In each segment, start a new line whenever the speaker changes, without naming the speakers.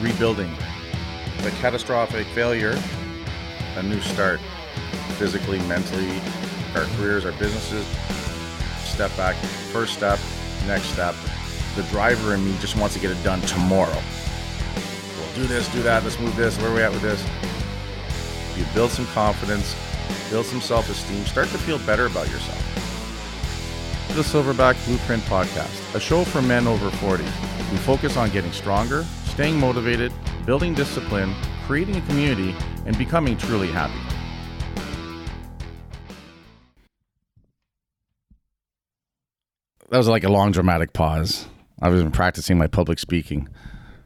rebuilding. The catastrophic failure, a new start. Physically, mentally, our careers, our businesses. Step back, first step, next step. The driver in me just wants to get it done tomorrow. We'll do this, do that, let's move this, where are we at with this? You build some confidence, build some self-esteem, start to feel better about yourself. The Silverback Blueprint Podcast, a show for men over 40. We focus on getting stronger, staying motivated, building discipline, creating a community, and becoming truly happy. That was like a long dramatic pause. I was practicing my public speaking.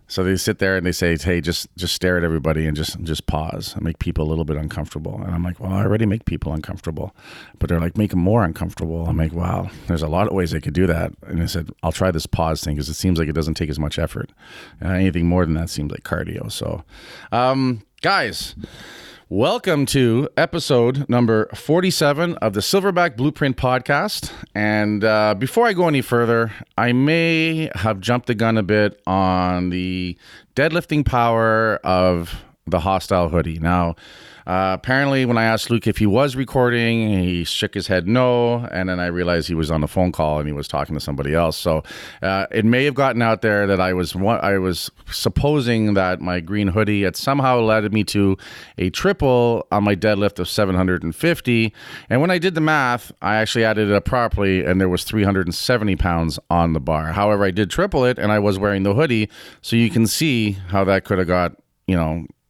So they sit there and they say, hey, just stare at everybody and just pause and make people a little bit uncomfortable. And I'm like, well, I already make people uncomfortable. But they're like, make them more uncomfortable. I'm like, wow, there's a lot of ways they could do that. And I said, I'll try this pause thing because it seems like it doesn't take as much effort. Anything more than that seems like cardio. So, guys, welcome to episode number 47 of the Silverback Blueprint Podcast. And before I go any further, I may have jumped the gun a bit on the deadlifting power of the hostile hoodie. Now, apparently when I asked Luke if he was recording, he shook his head no, and then I realized he was on the phone call and he was talking to somebody else. So it may have gotten out there that I was supposing that my green hoodie had somehow led me to a triple on my deadlift of 750. And when I did the math, I actually added it up properly, and there was 370 pounds on the bar. However, I did triple it, and I was wearing the hoodie, so you can see how that could have got,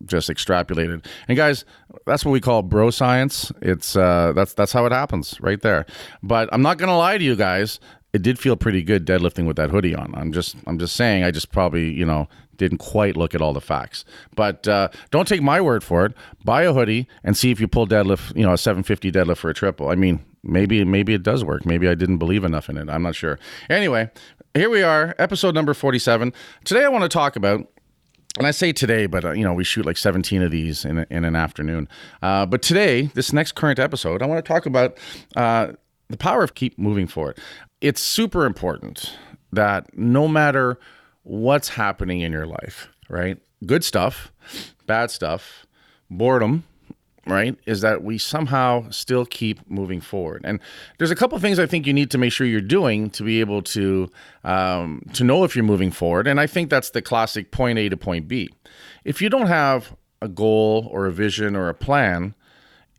just extrapolated. And guys, that's what we call bro science. It's that's how it happens right there. But I'm not gonna lie to you guys, it did feel pretty good deadlifting with that hoodie on. I'm just saying, I just probably didn't quite look at all the facts. But don't take my word for it. Buy a hoodie and see if you pull deadlift, a 750 deadlift for a triple. I mean, maybe it does work. Maybe I didn't believe enough in it. I'm not sure. Anyway, here we are, episode number 47. Today I want to talk about, and I say today, but we shoot like 17 of these in an afternoon. But today, this next current episode, I want to talk about the power of keep moving forward. It's super important that no matter what's happening in your life, right? Good stuff, bad stuff, boredom, right? Is that we somehow still keep moving forward. And there's a couple of things I think you need to make sure you're doing to be able to know if you're moving forward. And I think that's the classic point A to point B. If you don't have a goal or a vision or a plan,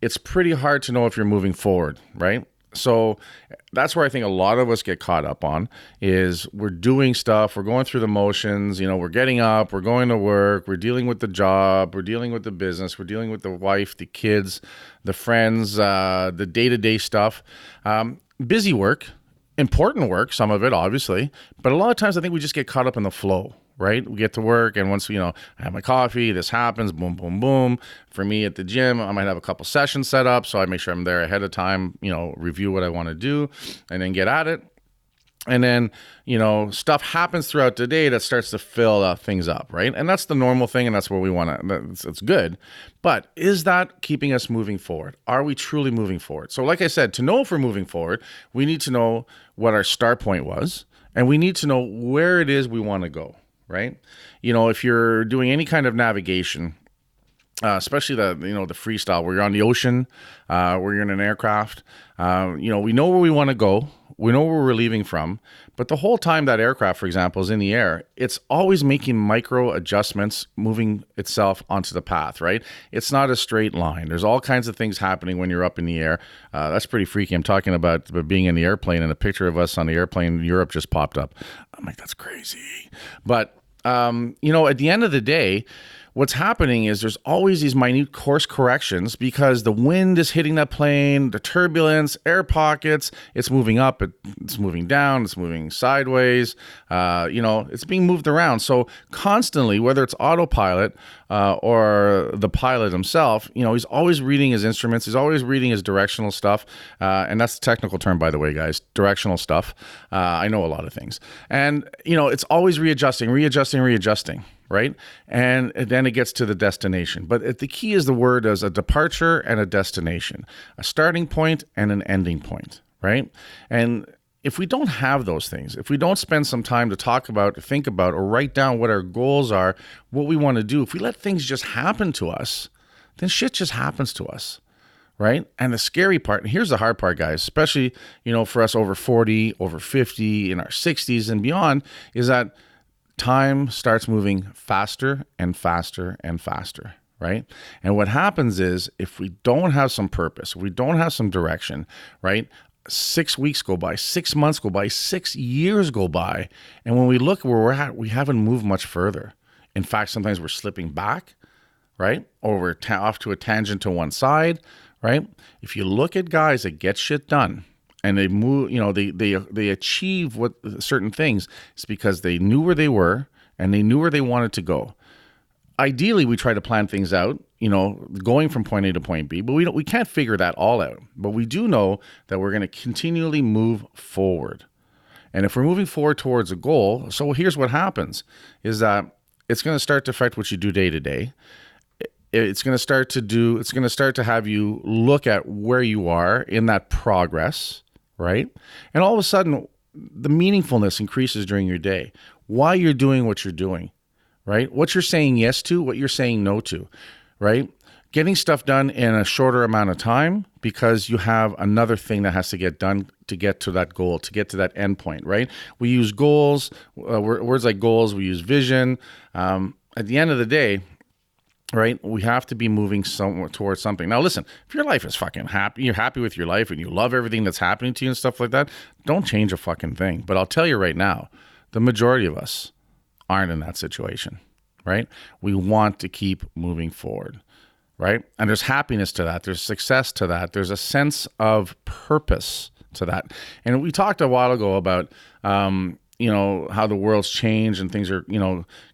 it's pretty hard to know if you're moving forward, right? So that's where I think a lot of us get caught up on is we're doing stuff, we're going through the motions, we're getting up, we're going to work, we're dealing with the job, we're dealing with the business, we're dealing with the wife, the kids, the friends, the day-to-day stuff. Busy work, important work, some of it obviously, but a lot of times I think we just get caught up in the flow. Right? We get to work, and once, I have my coffee, this happens, boom, boom, boom. For me at the gym, I might have a couple sessions set up, so I make sure I'm there ahead of time, review what I want to do, and then get at it. And then, stuff happens throughout the day that starts to fill things up, right? And that's the normal thing, and that's where we want to, it's good. But is that keeping us moving forward? Are we truly moving forward? So like I said, to know if we're moving forward, we need to know what our start point was, and we need to know where it is we want to go. Right? If you're doing any kind of navigation, especially the freestyle, where you're on the ocean, where you're in an aircraft, we know where we want to go. We know where we're leaving from. But the whole time that aircraft, for example, is in the air, it's always making micro adjustments, moving itself onto the path, right? It's not a straight line. There's all kinds of things happening when you're up in the air. That's pretty freaky. I'm talking about being in the airplane, and a picture of us on the airplane in Europe just popped up. I'm like, that's crazy. But at the end of the day, what's happening is there's always these minute course corrections because the wind is hitting that plane, the turbulence, air pockets, it's moving up, it's moving down, it's moving sideways, it's being moved around. So constantly, whether it's autopilot or the pilot himself, he's always reading his instruments, he's always reading his directional stuff, and that's the technical term, by the way, guys, directional stuff. I know a lot of things. And, it's always readjusting, right? And then it gets to the destination. But the key is the word as a departure and a destination, a starting point and an ending point, right? And if we don't have those things, if we don't spend some time to talk about, think about, or write down what our goals are, what we want to do, if we let things just happen to us, then shit just happens to us, right? And the scary part, and here's the hard part, guys, especially, for us over 40, over 50, in our 60s and beyond, is that time starts moving faster and faster and faster, right? And what happens is, if we don't have some purpose, if we don't have some direction, right? 6 weeks go by, 6 months go by, 6 years go by. And when we look where we're at, we haven't moved much further. In fact, sometimes we're slipping back, right? Or we're off to a tangent to one side, right? If you look at guys that get shit done and they move, they achieve what certain things, it's because they knew where they were and they knew where they wanted to go. Ideally, we try to plan things out, going from point A to point B, but we can't figure that all out. But we do know that we're going to continually move forward. And if we're moving forward towards a goal, so here's what happens, is that it's going to start to affect what you do day to day. It's going to start to have you look at where you are in that progress, right? And all of a sudden, the meaningfulness increases during your day. Why you're doing what you're doing. Right? What you're saying yes to, what you're saying no to, right? Getting stuff done in a shorter amount of time because you have another thing that has to get done to get to that goal, to get to that end point, right? We use goals, words like goals, we use vision. At the end of the day, right, we have to be moving somewhat towards something. Now, listen, if your life is fucking happy, you're happy with your life and you love everything that's happening to you and stuff like that, don't change a fucking thing. But I'll tell you right now, the majority of us aren't in that situation, right? We want to keep moving forward, right? And there's happiness to that. There's success to that. There's a sense of purpose to that. And we talked a while ago about, how the world's changed and things are,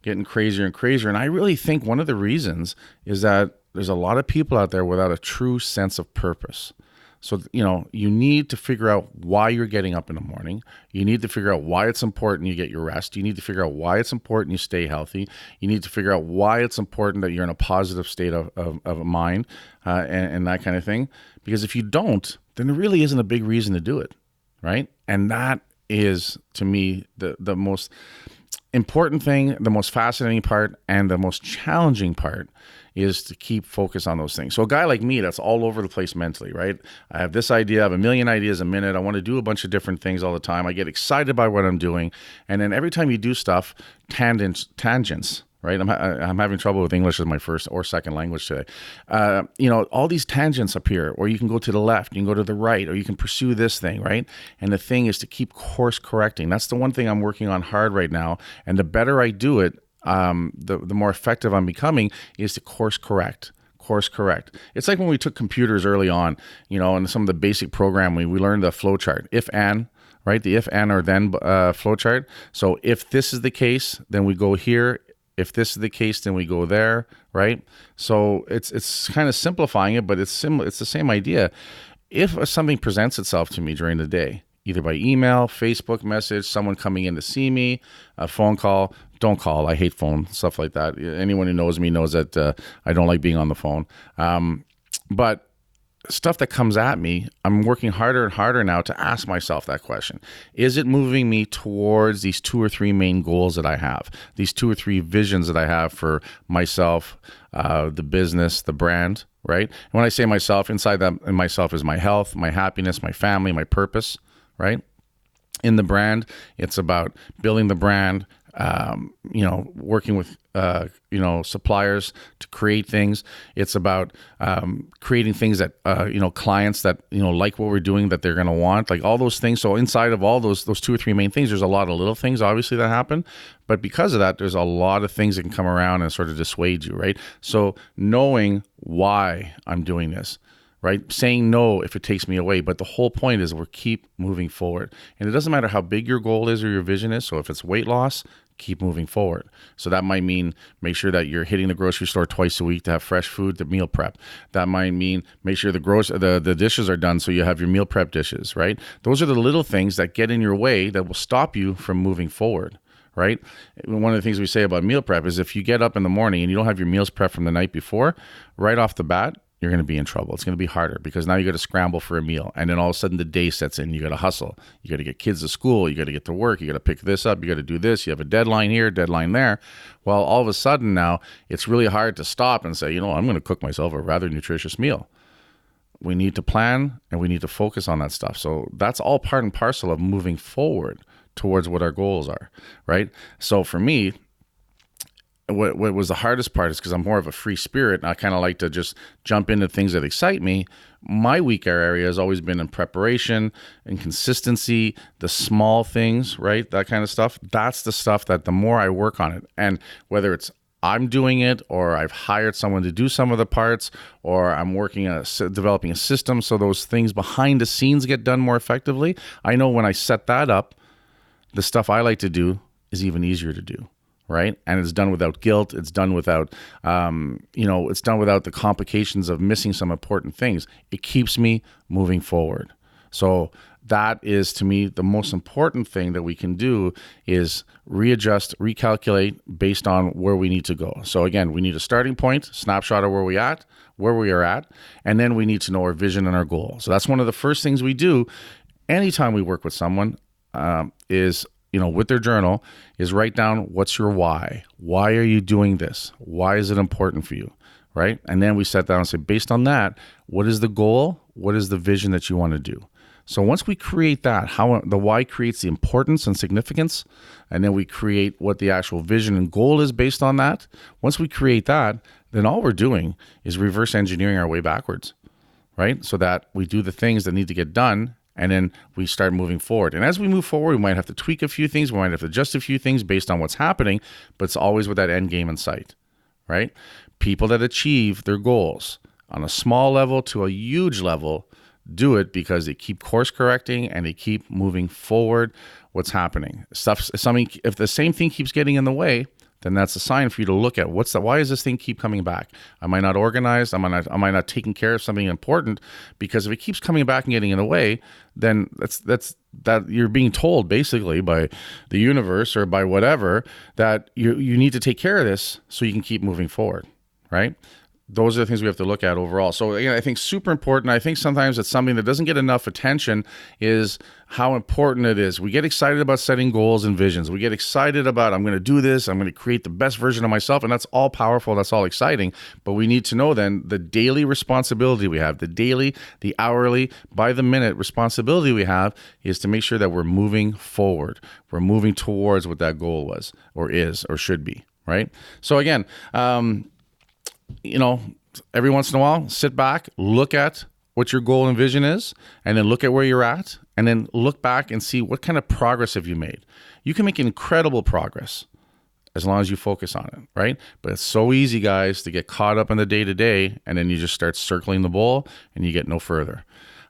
getting crazier and crazier. And I really think one of the reasons is that there's a lot of people out there without a true sense of purpose. So, you need to figure out why you're getting up in the morning. You need to figure out why it's important you get your rest. You need to figure out why it's important you stay healthy. You need to figure out why it's important that you're in a positive state of mind and that kind of thing. Because if you don't, then there really isn't a big reason to do it, right? And that is, to me, the most important thing, the most fascinating part, and the most challenging part is to keep focus on those things. So a guy like me that's all over the place mentally, right? I have this idea, I have a million ideas a minute. I want to do a bunch of different things all the time. I get excited by what I'm doing. And then every time you do stuff, tangents, right? I'm having trouble with English as my first or second language today. All these tangents appear, or you can go to the left, you can go to the right, or you can pursue this thing, right? And the thing is to keep course correcting. That's the one thing I'm working on hard right now. And the better I do it, the more effective I'm becoming is to course correct. It's like when we took computers early on, and some of the basic programming, we learned the flow chart, if and, right? The if and or then flow chart. So if this is the case, then we go here. If this is the case, then we go there, right? So it's kind of simplifying it, but it's similar. It's the same idea. If something presents itself to me during the day, either by email, Facebook message, someone coming in to see me, a phone call, don't call. I hate phone, stuff like that. Anyone who knows me knows that I don't like being on the phone. But stuff that comes at me, I'm working harder and harder now to ask myself that question. Is it moving me towards these 2 or 3 main goals that I have, these 2 or 3 visions that I have for myself, the business, the brand, right? And when I say myself, inside that in myself is my health, my happiness, my family, my purpose, right? In the brand, it's about building the brand, working with, suppliers to create things. It's about creating things that, clients that, like what we're doing, that they're going to want, like all those things. So inside of all those 2 or 3 main things, there's a lot of little things, obviously, that happen. But because of that, there's a lot of things that can come around and sort of dissuade you, right? So knowing why I'm doing this, right? Saying no if it takes me away. But the whole point is we keep moving forward. And it doesn't matter how big your goal is or your vision is. So if it's weight loss, keep moving forward. So that might mean make sure that you're hitting the grocery store twice a week to have fresh food to meal prep. That might mean make sure the dishes are done so you have your meal prep dishes, right? Those are the little things that get in your way that will stop you from moving forward, right? One of the things we say about meal prep is if you get up in the morning and you don't have your meals prepped from the night before, right off the bat, you're going to be in trouble. It's going to be harder because now you got to scramble for a meal. And then all of a sudden the day sets in. You got to hustle. You got to get kids to school. You got to get to work. You got to pick this up. You got to do this. You have a deadline here, deadline there. Well, all of a sudden now it's really hard to stop and say, I'm going to cook myself a rather nutritious meal. We need to plan and we need to focus on that stuff. So that's all part and parcel of moving forward towards what our goals are, right? So for me, what was the hardest part is because I'm more of a free spirit and I kind of like to just jump into things that excite me. My weaker area has always been in preparation and consistency, the small things, right? That kind of stuff. That's the stuff that the more I work on it, and whether it's I'm doing it or I've hired someone to do some of the parts or I'm developing a system so those things behind the scenes get done more effectively. I know when I set that up, the stuff I like to do is even easier to do. Right. And it's done without guilt. It's done without, it's done without the complications of missing some important things. It keeps me moving forward. So that is, to me, the most important thing that we can do is readjust, recalculate based on where we need to go. So again, we need a starting point, snapshot of where we are at, and then we need to know our vision and our goal. So that's one of the first things we do anytime we work with someone is with their journal, is write down what's your why. Why are you doing this? Why is it important for you? Right? And then we set down and say, based on that, what is the goal? What is the vision that you want to do? So once we create that, how the why creates the importance and significance, and then we create what the actual vision and goal is based on that. Once we create that, then all we're doing is reverse engineering our way backwards, right? So that we do the things that need to get done, and then we start moving forward. And as we move forward, we might have to tweak a few things. We might have to adjust a few things based on what's happening, but it's always with that end game in sight, right? People that achieve their goals on a small level to a huge level do it because they keep course correcting and they keep moving forward what's happening. If the same thing keeps getting in the way, then that's a sign for you to look at why does this thing keep coming back? Am I not organized? Am I not taking care of something important? Because if it keeps coming back and getting in the way, then that's you're being told basically by the universe or by whatever that you need to take care of this so you can keep moving forward, right? Those are the things we have to look at overall. So again, I think super important. I think sometimes it's something that doesn't get enough attention is how important it is. We get excited about setting goals and visions. We get excited about, I'm going to do this. I'm going to create the best version of myself. And that's all powerful. That's all exciting. But we need to know then the daily responsibility we have, the daily, the hourly, by the minute responsibility we have is to make sure that we're moving forward. We're moving towards what that goal was or is or should be, right? So again, every once in a while, sit back, look at what your goal and vision is, and then look at where you're at, and then look back and see what kind of progress have you made. You can make incredible progress as long as you focus on it, right? But it's so easy, guys, to get caught up in the day-to-day, and then you just start circling the bowl, and you get no further.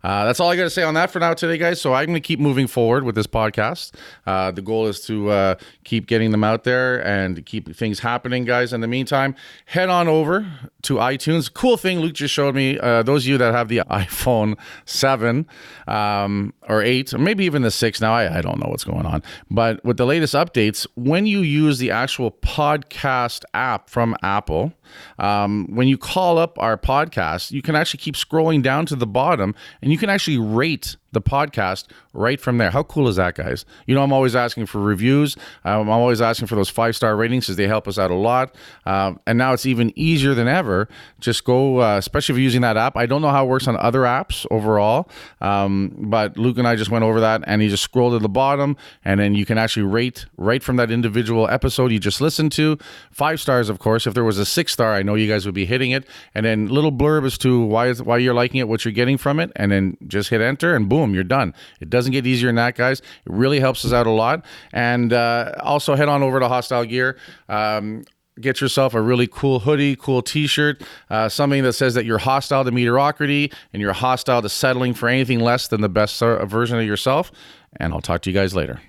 That's all I got to say on that for now today, guys. So I'm going to keep moving forward with this podcast. The goal is to keep getting them out there and keep things happening, guys. In the meantime, head on over to iTunes. Cool thing Luke just showed me, those of you that have the iPhone 7 or 8, or maybe even the 6 now, I don't know what's going on. But with the latest updates, when you use the actual podcast app from Apple, when you call up our podcast, you can actually keep scrolling down to the bottom and you can actually rate the podcast right from there. How cool is that, guys? I'm always asking for reviews. I'm always asking for those 5-star ratings because they help us out a lot. And now it's even easier than ever. Just go, especially if you're using that app. I don't know how it works on other apps overall, but Luke and I just went over that and he just scrolled to the bottom and then you can actually rate right from that individual episode you just listened to. 5 stars, of course. If there was a 6-star, I know you guys would be hitting it. And then little blurb as to why you're liking it, what you're getting from it, and then just hit enter and boom, you're done. It doesn't get easier than that, guys. It really helps us out a lot. And also head on over to Hostile Gear. Get yourself a really cool hoodie, cool t-shirt, something that says that you're hostile to mediocrity and you're hostile to settling for anything less than the best version of yourself. And I'll talk to you guys later.